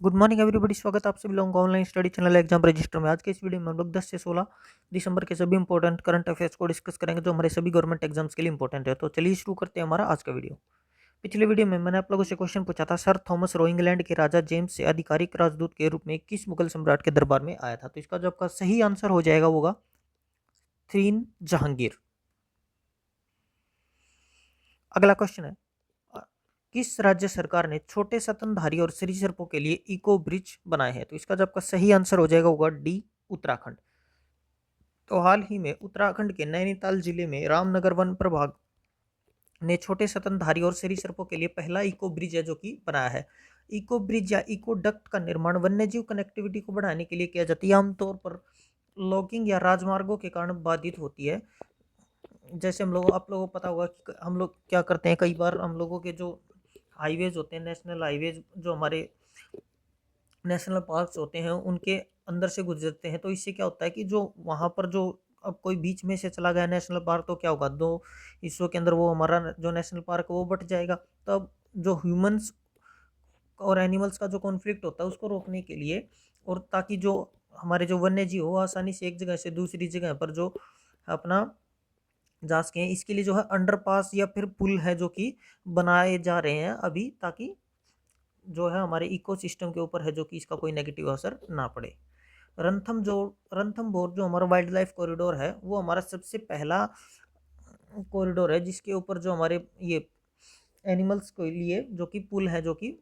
Good morning everybody. स्वागत है आप सभी लोगों का online study channel exam register में। आज के इस वीडियो में हम लोग 10 से 16 दिसंबर के सभी इंपॉर्टेंट करंट अफेयर्स को डिस्कस करेंगे जो हमारे सभी गवर्नमेंट एग्जाम्स के लिए इंपॉर्टेंट है। तो चलिए शुरू करते हैं हमारा आज का वीडियो। पिछले वीडियो में मैंने आप लोगों से क्वेश्चन पूछा था, सर थॉमस रो इंग्लैंड के राजा जेम्स से आधिकारिक राजदूत के रूप में किस मुगल सम्राट के दरबार में आया था। तो इसका जो आपका सही आंसर हो जाएगा वो होगा थ्रीन जहांगीर। अगला क्वेश्चन है, किस राज्य सरकार ने छोटे स्तनधारी और सरीसृपों के लिए इको ब्रिज बनाए हैं। तो इसका जो आपका सही आंसर हो जाएगा होगा डी, उत्तराखंड। तो हाल ही में उत्तराखंड के नैनीताल जिले में रामनगर वन प्रभाग ने छोटे स्तनधारी और सरीसृपों के लिए पहला इको ब्रिज है जो कि बनाया है। इको ब्रिज या इको डक्ट का निर्माण वन्यजीव कनेक्टिविटी को बढ़ाने के लिए किया जाता है। आमतौर पर लॉगिंग या राजमार्गों के कारण बाधित होती है। जैसे हम लोग आप लोगों को पता होगा कि हम लोग क्या करते हैं, कई बार हम लोगों के जो हाईवेज होते हैं, नेशनल हाईवेज जो हमारे नेशनल पार्क्स होते हैं उनके अंदर से गुजरते हैं। तो इससे क्या होता है कि जो वहाँ पर जो अब कोई बीच में से चला गया नेशनल पार्क तो क्या होगा, दो हिस्सों के अंदर वो हमारा जो नेशनल पार्क है वो बट जाएगा। तब जो ह्यूमंस और एनिमल्स का जो कॉन्फ्लिक्ट होता है उसको रोकने के लिए और ताकि जो हमारे जो वन्य जीव हो आसानी से एक जगह से दूसरी जगह पर जो अपना जा सकें, इसके लिए जो है अंडरपास या फिर पुल है जो कि बनाए जा रहे हैं अभी, ताकि जो है हमारे इकोसिस्टम के ऊपर है जो कि इसका कोई नेगेटिव असर ना पड़े। रणथंभौर जो हमारा वाइल्ड लाइफ कॉरिडोर है वो हमारा सबसे पहला कॉरिडोर है जिसके ऊपर जो हमारे ये एनिमल्स के लिए जो कि पुल है जो कि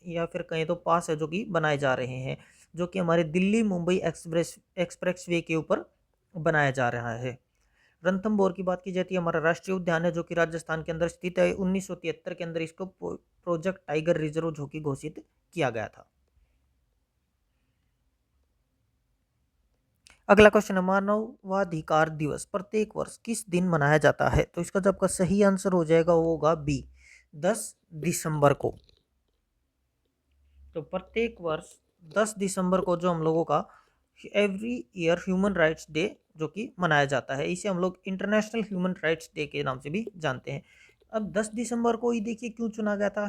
या फिर कहें तो पास है जो कि बनाए जा रहे हैं, जो कि हमारे दिल्ली मुंबई एक्सप्रेस वे के ऊपर बनाया जा रहा है। रणथंभौर की बात की जाती है, हमारा राष्ट्रीय उद्यान है जो कि राजस्थान के अंदर स्थित है। 1973 के अंदर इसको प्रोजेक्ट टाइगर रिजर्व जो कि घोषित किया गया था। अगला क्वेश्चन है, मानवाधिकार दिवस प्रत्येक वर्ष किस दिन मनाया जाता है। तो इसका जो आपका सही आंसर हो जाएगा वो होगा बी, 10 दिसंबर को। तो प्रत्येक वर्ष 10 दिसंबर को जो हम लोगों का every year human rights day जो कि मनाया जाता है, इसे हम लोग इंटरनेशनल ह्यूमन राइट्स डे के नाम से भी जानते हैं। अब 10 दिसंबर को ही देखिए क्यों चुना गया था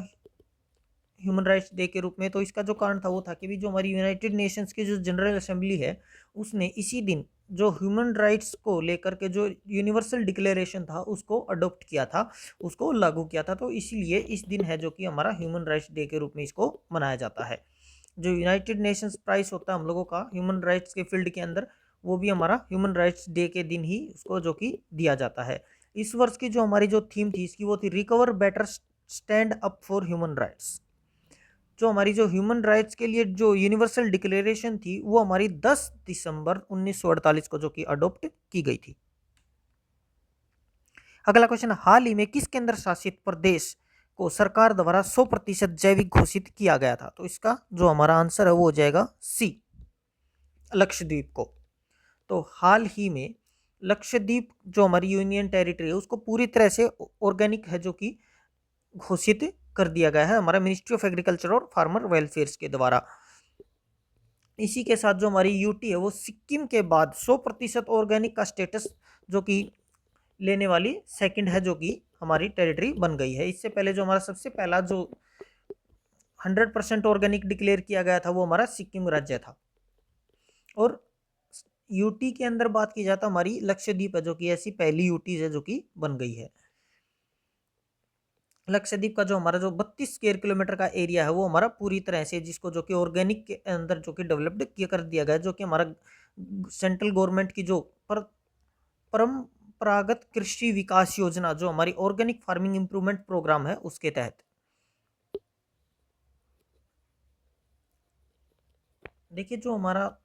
ह्यूमन राइट्स डे के रूप में। तो इसका जो कारण था वो था कि भी जो हमारी यूनाइटेड नेशंस की जो जनरल असेंबली है उसने इसी दिन जो ह्यूमन राइट्स को लेकर के जो यूनिवर्सल डिक्लेरेशन था उसको अडॉप्ट किया था, उसको लागू किया था। तो इसीलिए इस दिन है जो कि हमारा ह्यूमन राइट्स डे के रूप में इसको मनाया जाता है। जो यूनाइटेड नेशंस प्राइस होता है हम लोगों का ह्यूमन राइट्स के फील्ड के अंदर, वो भी हमारा ह्यूमन राइट्स डे के दिन ही उसको जो कि दिया जाता है। इस वर्ष की जो हमारी जो थीम थी इसकी वो थी recover better stand up for human rights. जो हमारी जो ह्यूमन राइट्स के लिए जो यूनिवर्सल डिक्लेरेशन थी वो हमारी 10 दिसंबर 1948 को जो कि अडॉप्ट की गई थी। अगला क्वेश्चन, हाल ही में किस केंद्र शासित प्रदेश को सरकार द्वारा 100% जैविक घोषित किया गया था। तो इसका जो हमारा आंसर है वो हो जाएगा सी, लक्षद्वीप को। तो हाल ही में लक्षद्वीप जो हमारी यूनियन टेरिटरी है उसको पूरी तरह से ऑर्गेनिक है जो कि घोषित कर दिया गया है हमारा मिनिस्ट्री ऑफ एग्रीकल्चर और फार्मर वेलफेयर के द्वारा। इसी के साथ जो हमारी यूटी है वो सिक्किम के बाद 100% ऑर्गेनिक का स्टेटस जो कि लेने वाली सेकंड है जो कि हमारी टेरिटरी बन गई है। इससे पहले जो हमारा सबसे पहला जो 100% ऑर्गेनिक डिक्लेयर किया गया था वो हमारा सिक्किम राज्य था। और यूटी के अंदर बात की जाए तो हमारी लक्षद्वीप है जो कि ऐसी पहली यूटी है जो कि बन गई है। लक्षद्वीप का जो हमारा जो 32 स्क्वायर किलोमीटर का एरिया है वो हमारा पूरी तरह से जिसको जो कि ऑर्गेनिक के अंदर जो कि डेवलप्ड किया कर दिया गया, जो कि हमारा सेंट्रल गवर्नमेंट की जो परंपरागत कृषि विकास योजना जो हमारी ऑर्गेनिक फार्मिंग इंप्रूवमेंट प्रोग्राम है उसके तहत। देखिए जो हमारा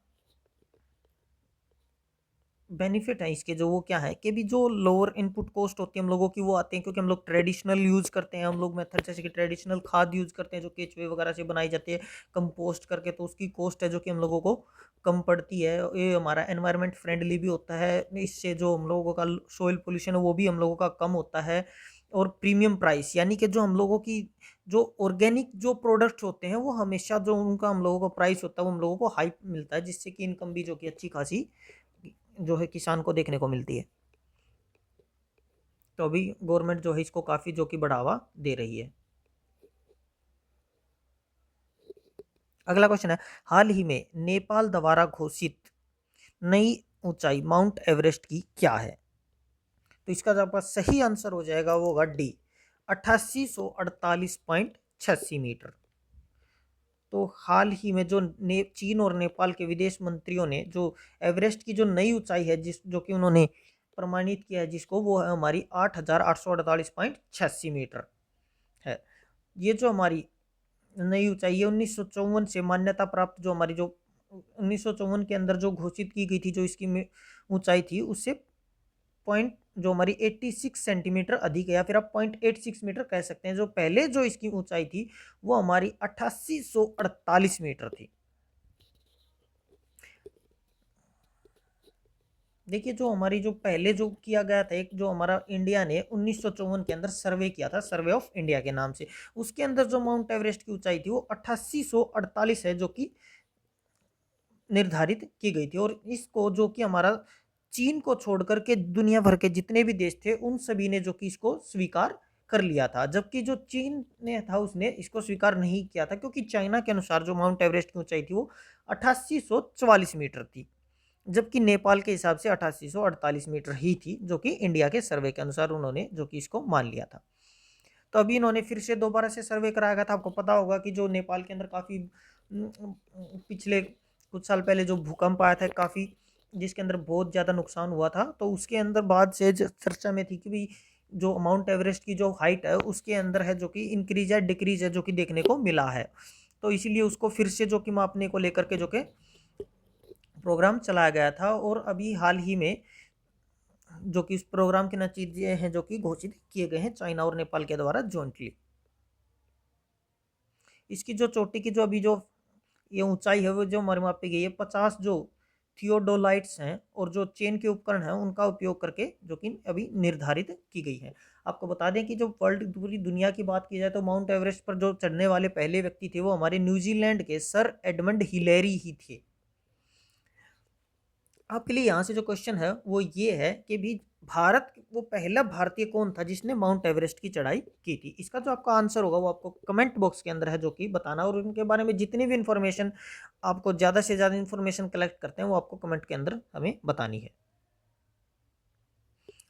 बेनिफिट है इसके जो वो क्या है कि भी जो लोअर इनपुट कॉस्ट होती है हम लोगों की वो आते हैं क्योंकि हम लोग ट्रेडिशनल यूज़ करते हैं, हम लोग मेथड जैसे कि ट्रेडिशनल खाद यूज़ करते हैं जो केचुए वगैरह से बनाई जाती है कंपोस्ट करके, तो उसकी कॉस्ट है जो कि हम लोगों को कम पड़ती है। ये हमारा एनवायरनमेंट फ्रेंडली भी होता है, इससे जो हम लोगों का सोइल पोल्यूशन है वो भी हम लोगों का कम होता है। और प्रीमियम प्राइस यानी कि जो हम लोगों की जो ऑर्गेनिक जो प्रोडक्ट्स होते हैं वो हमेशा जो उनका हम लोगों को प्राइस होता है वो हम लोगों को हाई मिलता है, जिससे कि इनकम भी जो कि अच्छी खासी जो है किसान को देखने को मिलती है। तो अभी गवर्नमेंट जो है इसको काफ़ी जो कि बढ़ावा दे रही है। अगला क्वेश्चन है, हाल ही में नेपाल द्वारा घोषित नई ऊंचाई माउंट एवरेस्ट की क्या है? तो इसका जो आपका सही आंसर हो जाएगा वो होगा डी, 8848.86 मीटर। तो हाल ही में जो चीन और नेपाल के विदेश मंत्रियों ने जो एवरेस्ट की जो नई ऊंचाई है जो कि उन्होंने प्रमाणित किया है जिसको, वो है हमारी 8848.86 मीटर है। ये जो हमारी नई ऊंचाई है 1954 से मान्यता प्राप्त, जो हमारी जो 1954 के अंदर जो घोषित की गई थी, जो इसकी ऊंचाई थी उससे पॉइंट जो हमारी 86 सेंटीमीटर अधिक है, या फिर आप 0.86 मीटर कह सकते हैं। जो पहले जो इसकी ऊंचाई थी वो हमारी 8848 मीटर थी। देखिए, जो हमारी जो पहले जो किया गया था, एक जो हमारा इंडिया ने 1954 के अंदर सर्वे किया था, सर्वे ऑफ इंडिया के नाम से, उसके अंदर जो माउंट एवरेस्ट की ऊंचाई थी वो 8848 है, जो कि निर्धारित की गई थी। और इसको जो कि हमारा चीन को छोड़ करके दुनिया भर के जितने भी देश थे उन सभी ने जो कि इसको स्वीकार कर लिया था, जबकि जो चीन ने था उसने इसको स्वीकार नहीं किया था, क्योंकि चाइना के अनुसार जो माउंट एवरेस्ट की ऊंचाई थी वो 8844 मीटर थी, जबकि नेपाल के हिसाब से 8848 मीटर ही थी, जो कि इंडिया के सर्वे के अनुसार उन्होंने जो कि इसको मान लिया था। तो अभी इन्होंने फिर से दोबारा से सर्वे कराया गया था। आपको पता होगा कि जो नेपाल के अंदर काफ़ी पिछले कुछ साल पहले जो भूकंप आया था काफ़ी, जिसके अंदर बहुत ज़्यादा नुकसान हुआ था, तो उसके अंदर बाद से चर्चा में थी कि भाई जो माउंट एवरेस्ट की जो हाइट है उसके अंदर है जो कि इंक्रीज है डिक्रीज है जो कि देखने को मिला है। तो इसीलिए उसको फिर से जो कि मापने को लेकर के जो कि प्रोग्राम चलाया गया था, और अभी हाल ही में जो कि इस प्रोग्राम के नतीजे हैं जो कि घोषित किए गए हैं चाइना और नेपाल के द्वारा जॉइंटली। इसकी जो चोटी की जो अभी जो ये ऊंचाई है वो जो हमारे मापी गई है 50 जो थियोडोलाइट्स हैं और जो चेन के उपकरण हैं उनका उपयोग करके जो कि अभी निर्धारित की गई है। आपको बता दें कि जो वर्ल्ड पूरी दुनिया की बात की जाए तो माउंट एवरेस्ट पर जो चढ़ने वाले पहले व्यक्ति थे वो हमारे न्यूजीलैंड के सर एडमंड हिलेरी ही थे। आपके लिए यहाँ से जो क्वेश्चन है वो ये है कि भी भारत वो पहला भारतीय कौन था जिसने माउंट एवरेस्ट की चढ़ाई की थी? इसका जो आपका आंसर होगा वो आपको कमेंट बॉक्स के अंदर है जो कि बताना, और उनके बारे में जितनी भी इंफॉर्मेशन आपको ज़्यादा से ज़्यादा इंफॉर्मेशन कलेक्ट करते हैं वो आपको कमेंट के अंदर हमें बतानी है।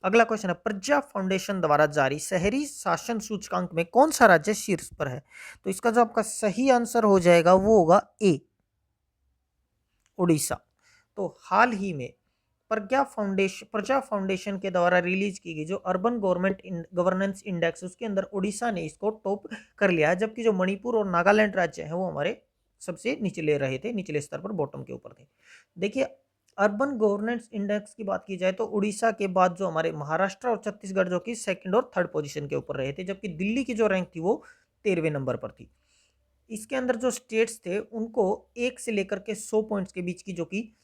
अगला क्वेश्चन है, प्रज्ञा फाउंडेशन द्वारा जारी शहरी शासन सूचकांक में कौन सा राज्य शीर्ष पर है? तो इसका जो आपका सही आंसर हो जाएगा वो होगा ए, उड़ीसा। तो हाल ही में प्रजा फाउंडेशन के द्वारा रिलीज की गई जो अर्बन गवर्नमेंट गवर्नेंस इंडेक्स, उसके अंदर उड़ीसा ने इसको टॉप कर लिया है, जबकि जो मणिपुर और नागालैंड राज्य हैं वो हमारे सबसे निचले रहे थे, निचले स्तर पर, बॉटम के ऊपर थे। देखिए, अर्बन गवर्नेंस इंडेक्स की बात की जाए तो उड़ीसा के बाद जो हमारे महाराष्ट्र और छत्तीसगढ़ जो कि सेकंड और थर्ड पोजीशन के ऊपर रहे थे, जबकि दिल्ली की जो रैंक थी वो 13वें नंबर पर थी। इसके अंदर जो स्टेट्स थे उनको 1 से लेकर के 100 पॉइंट्स के बीच की जो कि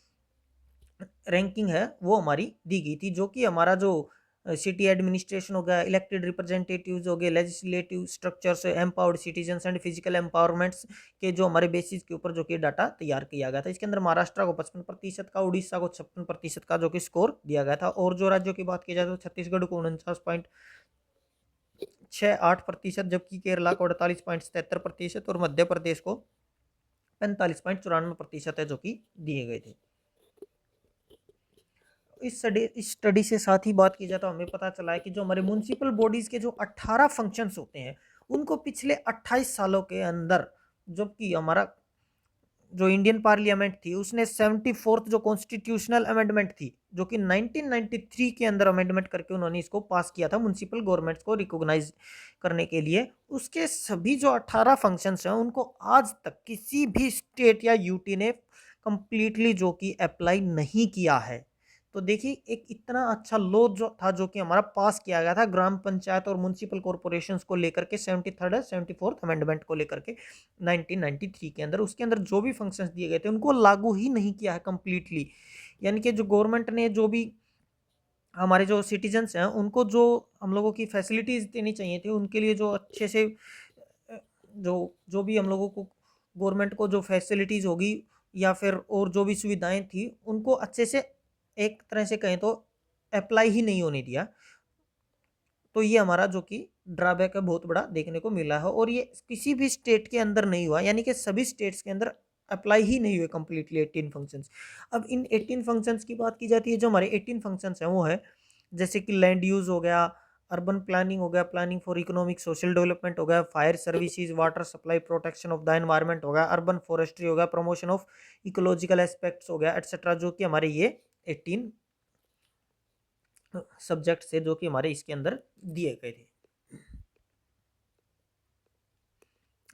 रैंकिंग है वो हमारी दी गई थी, जो कि हमारा जो सिटी एडमिनिस्ट्रेशन हो गया, इलेक्टेड रिप्रेजेंटेटिव्स हो गए, legislative structures, empowered citizens and physical empowerments के जो हमारे बेसिस के ऊपर जो कि डाटा तैयार किया गया था। इसके अंदर महाराष्ट्र को 55% का, उड़ीसा को 56% का जो कि स्कोर दिया गया था। और जो राज्यों की बात की जाए तो छत्तीसगढ़ को 49.68%, जबकि केरला को 48.77% और मध्य प्रदेश को 45.94% है जो कि दिए गए थे। इस स्टडी से साथ ही बात की जाए तो हमें पता चला है कि जो हमारे म्युनिसिपल बॉडीज के जो 18 फंक्शंस होते हैं उनको पिछले 28 सालों के अंदर, जबकि हमारा जो इंडियन पार्लियामेंट थी उसने 74th जो कॉन्स्टिट्यूशनल अमेंडमेंट थी जो कि 1993 के अंदर अमेंडमेंट करके उन्होंने इसको पास किया था म्युनिसिपल गवर्नमेंट्स को रिकॉग्नाइज करने के लिए, उसके सभी जो 18 फंक्शंस हैं उनको आज तक किसी भी स्टेट या यूटी ने कंप्लीटली जो कि अप्लाई नहीं किया है। तो देखिए, एक इतना अच्छा लॉ जो था जो कि हमारा पास किया गया था ग्राम पंचायत और म्युनिसिपल कॉर्पोरेशंस को लेकर के 73rd 74th अमेंडमेंट को लेकर के 1993 के अंदर, उसके अंदर जो भी फंक्शंस दिए गए थे उनको लागू ही नहीं किया है कंप्लीटली। यानी कि जो गवर्नमेंट ने जो भी हमारे जो सिटीजन्स हैं उनको जो हम लोगों की फैसिलिटीज़ देनी चाहिए थी, उनके लिए जो अच्छे से जो जो भी हम लोगों को गवर्नमेंट को जो फैसिलिटीज़ होगी या फिर और जो भी सुविधाएं थी उनको अच्छे से एक तरह से कहें तो अप्लाई ही नहीं होने दिया। तो ये हमारा जो कि ड्रॉबैक है बहुत बड़ा देखने को मिला है, और ये किसी भी स्टेट के अंदर नहीं हुआ, यानी कि सभी स्टेट्स के अंदर अप्लाई ही नहीं हुए कंप्लीटली 18 फंक्शंस। अब इन 18 फंक्शंस की बात की जाती है, जो हमारे 18 फंक्शंस हैं वो है जैसे कि लैंड यूज हो गया, अर्बन प्लानिंग हो गया, planning for economic social development हो गया, fire services, water supply, protection of the environment हो गया, अर्बन फॉरेस्ट्री हो गया, प्रमोशन ऑफ इकोलॉजिकल एस्पेक्ट्स हो गया, एटसेट्रा, जो कि हमारे ये 18 सब्जेक्ट है जो कि हमारे इसके अंदर दिए गए थे।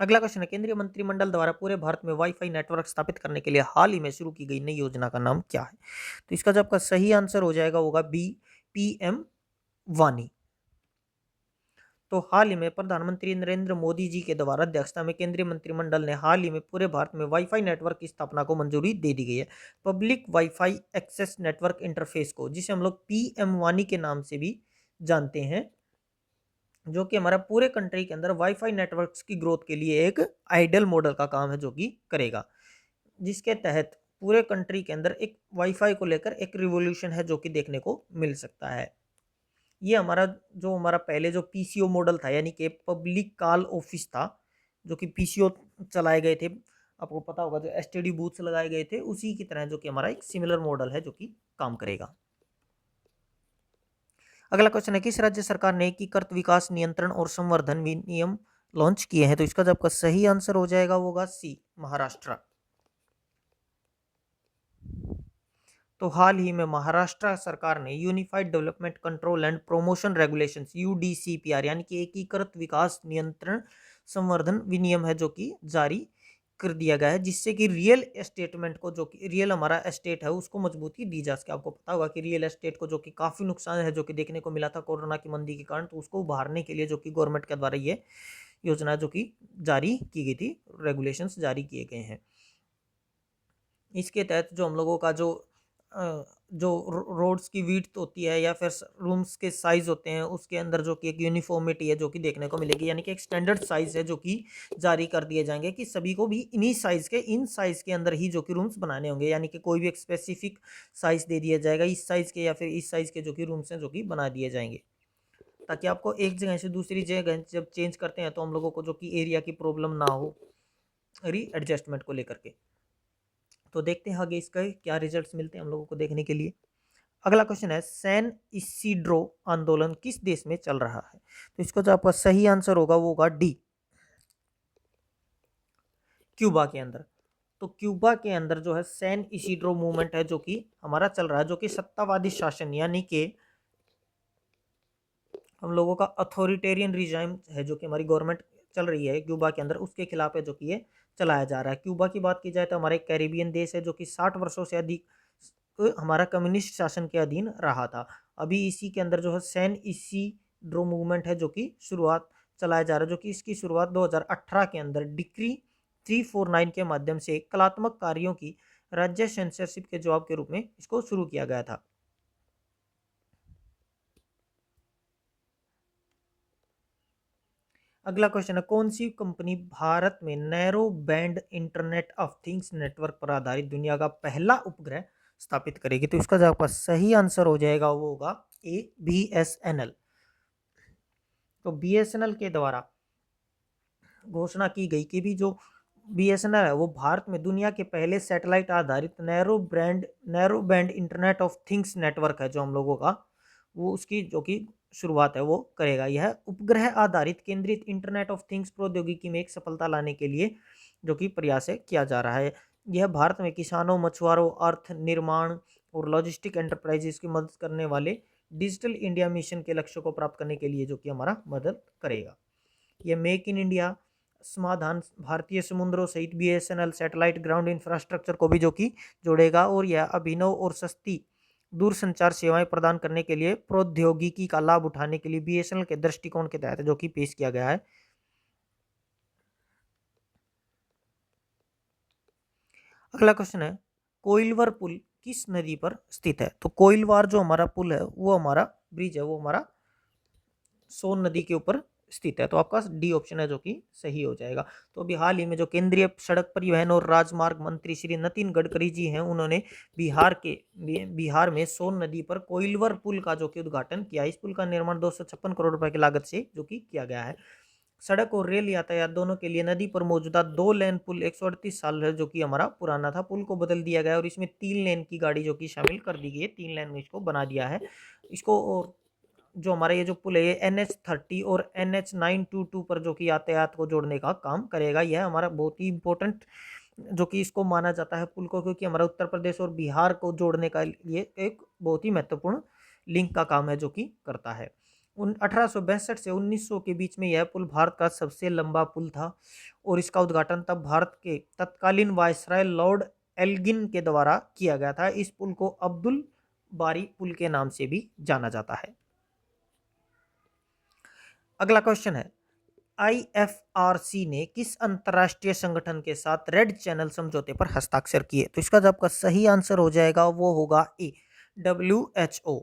अगला क्वेश्चन है, केंद्रीय मंत्रिमंडल द्वारा पूरे भारत में वाईफाई नेटवर्क स्थापित करने के लिए हाल ही में शुरू की गई नई योजना का नाम क्या है? तो इसका जो आपका सही आंसर हो जाएगा होगा बी, पीएम वानी। तो हाल ही में प्रधानमंत्री नरेंद्र मोदी जी के द्वारा अध्यक्षता में केंद्रीय मंत्रिमंडल ने हाल ही में पूरे भारत में वाईफाई नेटवर्क की स्थापना को मंजूरी दे दी गई है। Public wifi access network interface को, जिसे हम लोग पीएम वानी के नाम से भी जानते हैं, जो कि हमारा पूरे कंट्री के अंदर वाईफाई नेटवर्क्स की ग्रोथ के लिए एक आइडियल मॉडल का काम है जो कि करेगा, जिसके तहत पूरे कंट्री के अंदर एक वाईफाई को लेकर एक रिवॉल्यूशन है जो कि देखने को मिल सकता है। ये हमारा पहले जो पीसीओ मॉडल था, यानी कि पब्लिक कॉल ऑफिस था, जो कि पीसीओ चलाए गए थे, आपको पता होगा जो एसटीडी बूथ्स लगाए गए थे, उसी की तरह जो कि हमारा एक सिमिलर मॉडल है जो कि काम करेगा। अगला क्वेश्चन है, किस राज्य सरकार ने एकीकृत विकास नियंत्रण और संवर्धन विनियम लॉन्च किए हैं? तो इसका जो आपका सही आंसर हो जाएगा वो होगा सी, महाराष्ट्र। तो हाल ही में महाराष्ट्र सरकार ने unified development control and promotion regulations UDCPR, यानी कि एकीकृत विकास नियंत्रण संवर्धन विनियम है जो कि जारी कर दिया गया है, जिससे कि रियल एस्टेटमेंट को, जो कि रियल हमारा एस्टेट है, उसको मजबूती दी जा सके। आपको पता होगा कि रियल एस्टेट को जो कि काफ़ी नुकसान है जो कि देखने को मिला था कोरोना की मंदी के कारण, तो उसको उभारने के लिए जो कि गवर्नमेंट के द्वारा ये योजना जो कि जारी की गई थी, रेगुलेशंस जारी किए गए हैं। इसके तहत जो हम लोगों का जो रोड्स की विड्थ होती है या फिर रूम्स के साइज होते हैं, उसके अंदर जो कि एक यूनिफॉर्मिटी है जो कि देखने को मिलेगी, यानी कि एक स्टैंडर्ड साइज है जो कि जारी कर दिए जाएंगे कि सभी को भी इन्हीं साइज के, इन साइज के अंदर ही जो कि रूम्स बनाने होंगे, यानी कि कोई भी एक स्पेसिफिक साइज दे दिया जाएगा इस साइज के या फिर इस साइज के जो कि रूम्स हैं जो कि बना दिए जाएंगे, ताकि आपको एक जगह से दूसरी जगह जब चेंज करते हैं तो हम लोगों को जो कि एरिया की प्रॉब्लम ना हो री एडजस्टमेंट को लेकर के। तो देखते हैं आगे इसका क्या रिजल्ट्स मिलते हैं हम लोगों को देखने के लिए। अगला क्वेश्चन है, सैन इसिड्रो आंदोलन किस देश में चल रहा है? तो इसका जो आपका सही आंसर होगा वो होगा डी, क्यूबा के अंदर। तो क्यूबा के अंदर जो है सैन इसिड्रो मूवमेंट है जो कि हमारा चल रहा है, जो कि सत्तावादी शासन, यानी कि हम लोगों का अथॉरिटेरियन रिजाइम है जो कि हमारी गवर्नमेंट चल रही है क्यूबा के अंदर, उसके खिलाफ है जो कि ये चलाया जा रहा है। क्यूबा की बात की जाए तो हमारा एक कैरिबियन देश है जो कि 60 वर्षों से अधिक हमारा कम्युनिस्ट शासन के अधीन रहा था। अभी इसी के अंदर जो है सैन इसिड्रो मूवमेंट है जो कि शुरुआत चलाया जा रहा है, जो कि इसकी शुरुआत 2018 के अंदर डिक्री 349 के माध्यम से कलात्मक कार्यों की राज्य सेंसरशिप के जवाब के रूप में इसको शुरू किया गया था। अगला क्वेश्चन है, कौन सी कंपनी भारत में narrow band internet of things network पर आधारित दुनिया का पहला उपग्रह स्थापित करेगी? तो इसका जो आपका सही आंसर हो जाएगा वो होगा ए, बीएसएनएल। तो बीएसएनएल के द्वारा घोषणा की गई कि भी जो बीएसएनएल है वो भारत में दुनिया के पहले सैटेलाइट आधारित narrow band internet of things network है जो हम लोगों का, वो उसकी जो कि शुरुआत है वो करेगा। यह उपग्रह आधारित केंद्रित इंटरनेट ऑफ थिंग्स प्रौद्योगिकी में एक सफलता लाने के लिए जो कि प्रयास किया जा रहा है। यह भारत में किसानों, मछुआरों, अर्थ निर्माण और लॉजिस्टिक एंटरप्राइजेस की मदद करने वाले डिजिटल इंडिया मिशन के लक्ष्यों को प्राप्त करने के लिए जो कि हमारा मदद करेगा। यह मेक इन इंडिया समाधान भारतीय समुद्रों सहित बीएसएनएल सैटेलाइट ग्राउंड इंफ्रास्ट्रक्चर को भी जो कि जोड़ेगा, और यह अभिनव और सस्ती दूरसंचार सेवाएं प्रदान करने के लिए प्रौद्योगिकी का लाभ उठाने के लिए बीएसएनएल के दृष्टिकोण के तहत जो कि पेश किया गया है। अगला क्वेश्चन है, कोइलवर पुल किस नदी पर स्थित है? तो कोइलवार जो हमारा पुल है, वो हमारा ब्रिज है, वो हमारा सोन नदी के ऊपर स्थित है। तो आपका डी ऑप्शन है जो कि सही हो जाएगा। तो अभी हाल ही में जो केंद्रीय सड़क परिवहन और राजमार्ग मंत्री श्री नितिन गडकरी जी हैं, उन्होंने बिहार में सोन नदी पर कोइलवर पुल का जो कि उद्घाटन किया। इस पुल का निर्माण 256 करोड़ रुपए की लागत से जो कि किया गया है। सड़क और रेल यातायात दोनों के लिए नदी पर मौजूदा 2 लेन पुल 138 साल है जो कि हमारा पुराना था, पुल को बदल दिया गया और इसमें 3 लेन की गाड़ी जो कि शामिल कर दी गई है, 3 लेन में इसको बना दिया है इसको। और जो हमारा ये जो पुल है ये NH30 और NH922 पर जो कि यातायात को जोड़ने का काम करेगा। यह हमारा बहुत ही इंपॉर्टेंट जो कि इसको माना जाता है पुल को, क्योंकि हमारा उत्तर प्रदेश और बिहार को जोड़ने का ये एक बहुत ही महत्वपूर्ण लिंक का काम है जो कि करता है। 1862 से 1900 के बीच में यह पुल भारत का सबसे लंबा पुल था और इसका उद्घाटन तब भारत के तत्कालीन वायसराय लॉर्ड एल्गिन के द्वारा किया गया था। इस पुल को अब्दुल बारी पुल के नाम से भी जाना जाता है। अगला क्वेश्चन है, IFRC ने किस अंतरराष्ट्रीय संगठन के साथ रेड चैनल समझौते पर हस्ताक्षर किए? तो इसका जो आपका सही आंसर हो जाएगा वो होगा ए, WHO।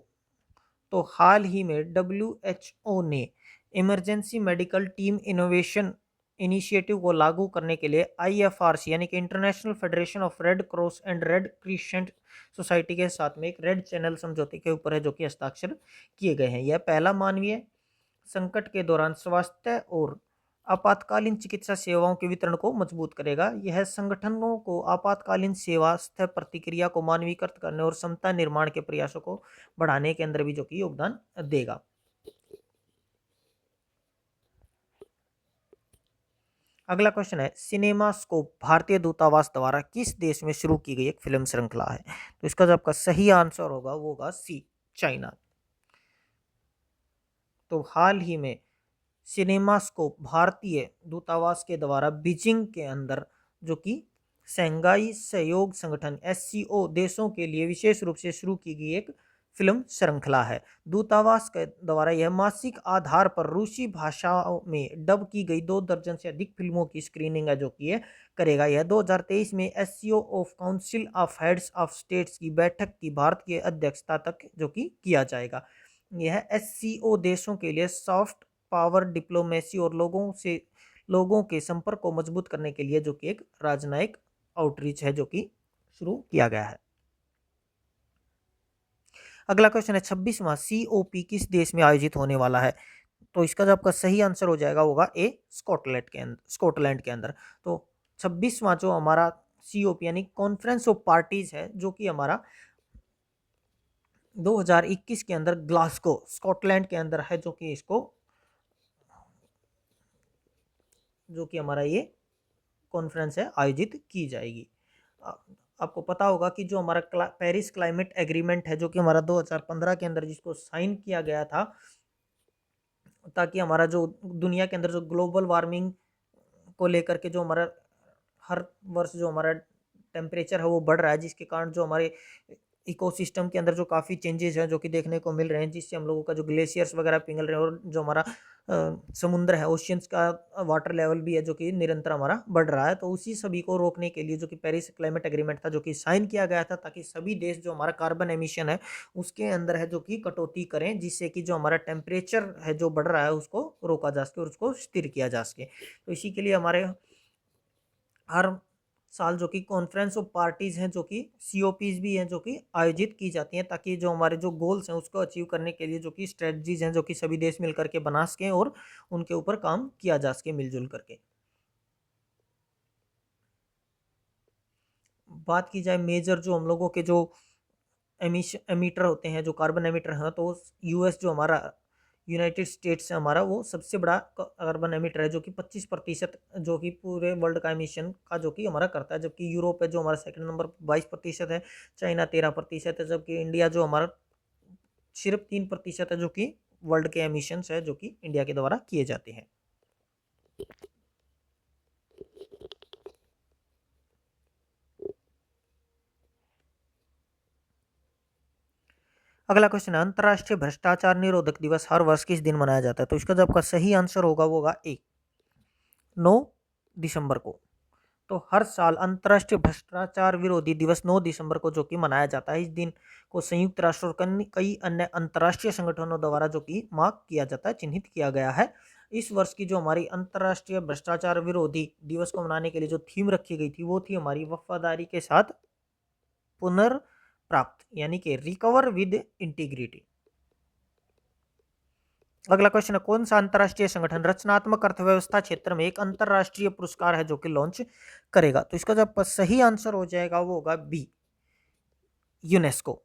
तो हाल ही में WHO ने emergency medical team innovation initiative को लागू करने के लिए IFRC यानी कि international federation of red cross and red crescent society के साथ में एक रेड चैनल समझौते के ऊपर है जो कि हस्ताक्षर किए गए हैं। यह पहला मानवीय संकट के दौरान स्वास्थ्य और आपातकालीन चिकित्सा सेवाओं के वितरण को मजबूत करेगा। यह संगठनों को आपातकालीन सेवा स्थिर प्रतिक्रिया को मानवीकृत करने और क्षमता निर्माण के प्रयासों को बढ़ाने के अंदर भी जो कि योगदान देगा। अगला क्वेश्चन है, सिनेमास्कोप भारतीय दूतावास द्वारा किस देश में शुरू की गई एक फिल्म श्रृंखला है? तो इसका जो आपका सही आंसर होगा वो होगा सी, चाइना। तो हाल ही में सिनेमास्कोप भारतीय दूतावास के द्वारा बीजिंग के अंदर जो कि शंघाई सहयोग संगठन SCO देशों के लिए विशेष रूप से शुरू की गई एक फिल्म श्रृंखला है। दूतावास के द्वारा यह मासिक आधार पर रूसी भाषाओं में डब की गई 2 दर्जन से अधिक फिल्मों की स्क्रीनिंग है जो कि ये करेगा। यह 2023 में SCO of council of heads of states की बैठक की भारत की अध्यक्षता तक जो कि किया जाएगा। यह SCO देशों के लिए सॉफ्ट पावर डिप्लोमेसी और लोगों के संपर्क को मजबूत करने के लिए जो कि एक राजनयिक आउटरीच है जो कि शुरू किया गया है। अगला क्वेश्चन है, 26वां COP किस देश में आयोजित होने वाला है? तो इसका जो आपका सही आंसर हो जाएगा होगा ए, स्कॉटलैंड के अंदर। तो 26वां जो हमारा COP यानी कॉन्फ्रेंस ऑफ पार्टीज है जो कि हमारा 2021 के अंदर ग्लासगो स्कॉटलैंड के अंदर है जो कि हमारा ये कॉन्फ्रेंस है आयोजित की जाएगी। आपको पता होगा कि जो हमारा पेरिस क्लाइमेट एग्रीमेंट है जो कि हमारा 2015 के अंदर जिसको साइन किया गया था, ताकि हमारा जो दुनिया के अंदर जो ग्लोबल वार्मिंग को लेकर के जो हमारा हर वर्ष जो हमारा टेम्परेचर है वो बढ़ रहा है, जिसके कारण जो हमारे इकोसिस्टम के अंदर जो काफ़ी चेंजेस हैं जो कि देखने को मिल रहे हैं, जिससे हम लोगों का जो ग्लेशियर्स वगैरह पिघल रहे हैं और जो हमारा समुद्र है, ओशियंस का वाटर लेवल भी है जो कि निरंतर हमारा बढ़ रहा है। तो उसी सभी को रोकने के लिए जो कि पेरिस क्लाइमेट एग्रीमेंट था जो कि साइन किया गया था, ताकि सभी देश जो हमारा कार्बन एमिशन है उसके अंदर है जो कि कटौती करें, जिससे कि जो हमारा टेम्परेचर है जो बढ़ रहा है उसको रोका जा सके और उसको स्थिर किया जा सके। तो इसी के लिए हमारे हर साल जो कि कॉन्फ्रेंस ऑफ पार्टीज हैं जो कि COPs भी हैं जो कि आयोजित की जाती हैं, ताकि जो हमारे जो गोल्स हैं उसको अचीव करने के लिए जो कि स्ट्रेटजीज हैं जो कि सभी देश मिल करके बना सकें और उनके ऊपर काम किया जा सके मिलजुल करके। बात की जाए मेजर जो हम लोगों के जो एमीटर होते हैं, जो कार्बन एमीटर हैं, तो US जो हमारा यूनाइटेड स्टेट्स है हमारा, वो सबसे बड़ा कार्बन एमिटर है जो कि 25% जो कि पूरे वर्ल्ड का एमिशन का जो कि हमारा करता है। जबकि यूरोप है जो हमारा सेकंड नंबर 22% है, चाइना 13% है, जबकि इंडिया जो हमारा सिर्फ 3% है जो कि वर्ल्ड के एमिशंस है जो कि इंडिया के द्वारा किए जाते हैं। अगला क्वेश्चन है, अंतर्राष्ट्रीय भ्रष्टाचार निरोधक दिवस हर वर्ष किस दिन मनाया जाता है? तो इसका जो आपका सही आंसर होगा वो होगा ए, 9 दिसंबर को। तो हर साल अंतर्राष्ट्रीय भ्रष्टाचार विरोधी दिवस 9 दिसंबर को जो कि मनाया जाता है। इस दिन को संयुक्त राष्ट्र और कई अन्य अंतर्राष्ट्रीय संगठनों द्वारा जो कि मार्क किया जाता है, चिन्हित किया गया है। इस वर्ष की जो हमारी अंतर्राष्ट्रीय भ्रष्टाचार विरोधी दिवस को मनाने के लिए जो थीम रखी गई थी वो थी हमारी वफादारी के साथ पुनर्प्राप्त, यानी कि रिकवर विद इंटीग्रिटी। अगला क्वेश्चन है, कौन सा अंतरराष्ट्रीय संगठन रचनात्मक अर्थव्यवस्था क्षेत्र में एक अंतरराष्ट्रीय पुरस्कार है जो कि लॉन्च करेगा? तो इसका जो आपका सही आंसर हो जाएगा वो होगा बी, यूनेस्को।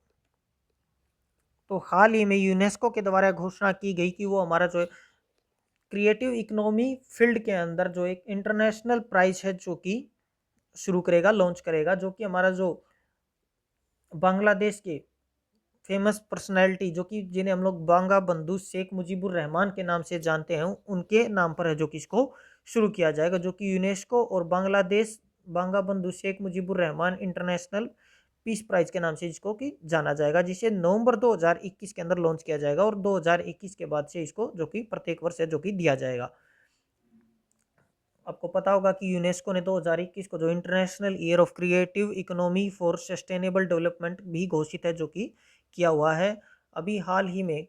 तो हाल ही में यूनेस्को के द्वारा घोषणा की गई कि वो हमारा जो क्रिएटिव इकोनॉमी फील्ड के अंदर जो एक इंटरनेशनल प्राइज है जो कि शुरू करेगा, लॉन्च करेगा, जो कि हमारा जो बांग्लादेश के फेमस पर्सनैलिटी जो कि जिन्हें हम लोग बांगा बंधु शेख मुजीबुर रहमान के नाम से जानते हैं, उनके नाम पर है जो कि इसको शुरू किया जाएगा, जो कि यूनेस्को और Bangladesh Bangabandhu Sheikh Mujibur Rahman international peace prize के नाम से इसको कि जाना जाएगा, जिसे नवंबर 2021 के अंदर लॉन्च किया जाएगा और 2021 के बाद से इसको जो कि प्रत्येक वर्ष है जो कि दिया जाएगा। आपको पता होगा कि यूनेस्को ने 2021 को जो international year of creative economy for sustainable development भी घोषित है जो कि किया हुआ है। अभी हाल ही में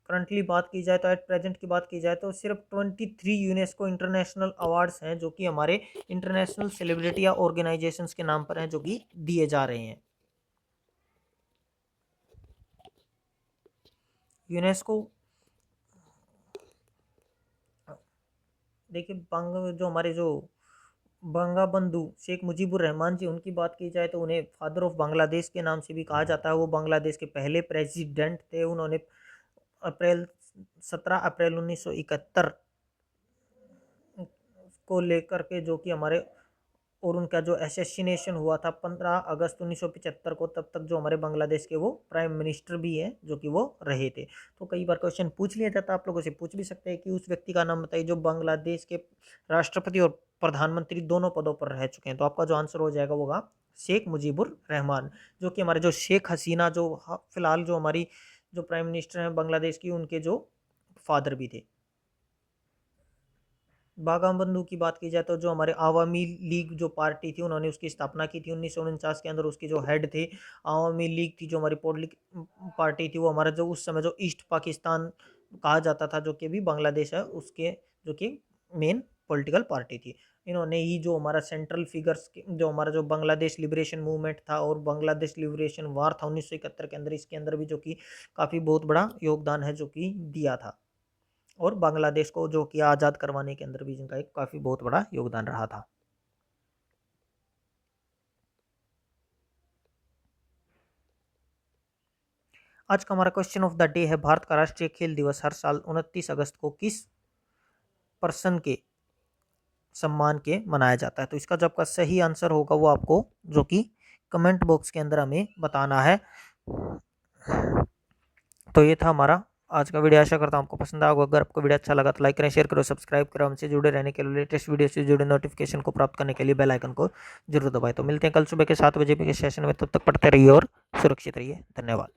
करंटली बात की जाए तो एट प्रेजेंट की बात की जाए तो सिर्फ 23 यूनेस्को इंटरनेशनल अवार्ड्स हैं जो कि हमारे इंटरनेशनल सेलिब्रिटी या ऑर्गेनाइजेशंस के नाम पर हैं जो कि दिए जा रहे हैं। यूनेस्को देखिए, जो हमारे जो बांगा बंधु शेख मुजीबुर रहमान जी, उनकी बात की जाए तो उन्हें फादर ऑफ बांग्लादेश के नाम से भी कहा जाता है। वो बांग्लादेश के पहले प्रेसिडेंट थे। उन्होंने 17 अप्रैल 1971 को लेकर के जो कि हमारे और उनका जो एसेसिनेशन हुआ था 15 अगस्त 1975 को, तब तक जो हमारे बांग्लादेश के वो प्राइम मिनिस्टर भी हैं जो कि वो रहे थे। तो कई बार क्वेश्चन पूछ लिया जाता है, आप लोगों से पूछ भी सकते हैं कि उस व्यक्ति का नाम बताइए जो बांग्लादेश के राष्ट्रपति और प्रधानमंत्री दोनों पदों पर रह चुके हैं। तो आपका जो आंसर हो जाएगा वो होगा शेख मुजीबुर रहमान, जो कि हमारे जो शेख हसीना जो फिलहाल जो हमारी जो प्राइम मिनिस्टर हैं बांग्लादेश की, उनके जो फादर भी थे। बागाबंधु की बात की जाए तो जो हमारे आवामी लीग जो पार्टी थी, उन्होंने उसकी स्थापना की थी 1949 के अंदर। उसकी जो हेड थे आवामी लीग थी, जो हमारी पॉलिटिकल पार्टी थी, वो हमारा जो उस समय जो ईस्ट पाकिस्तान कहा जाता था जो कि अभी बांग्लादेश है, उसके जो कि मेन पॉलिटिकल पार्टी थी। इन्होंने ही जो हमारा सेंट्रल फिगर्स जो हमारा जो बांग्लादेश लिबरेशन मूवमेंट था और बांग्लादेश लिबरेशन वार था 1971 के अंदर, इसके अंदर भी जो कि काफ़ी बहुत बड़ा योगदान है जो कि दिया था और बांग्लादेश को जो कि आज़ाद करवाने के अंदर भी जिनका एक काफ़ी बहुत बड़ा योगदान रहा था। आज का हमारा क्वेश्चन ऑफ द डे है, भारत का राष्ट्रीय खेल दिवस हर साल 29 अगस्त को किस पर्सन के सम्मान के मनाया जाता है? तो इसका जो आपका सही आंसर होगा वो आपको जो कि कमेंट बॉक्स के अंदर हमें बताना है। तो ये था हमारा आज का वीडियो। आशा करता हूँ आपको पसंद आएगा। अगर आपको वीडियो अच्छा लगा तो लाइक करें, शेयर करो, सब्सक्राइब करो। हमसे जुड़े रहने के लिए, लेटेस्ट वीडियो से जुड़े नोटिफिकेशन को प्राप्त करने के लिए बेल आइकन को जरूर दबाएं। तो मिलते हैं कल सुबह के 7 बजे के सेशन में। तब तक पढ़ते रहिए और सुरक्षित रहिए। धन्यवाद।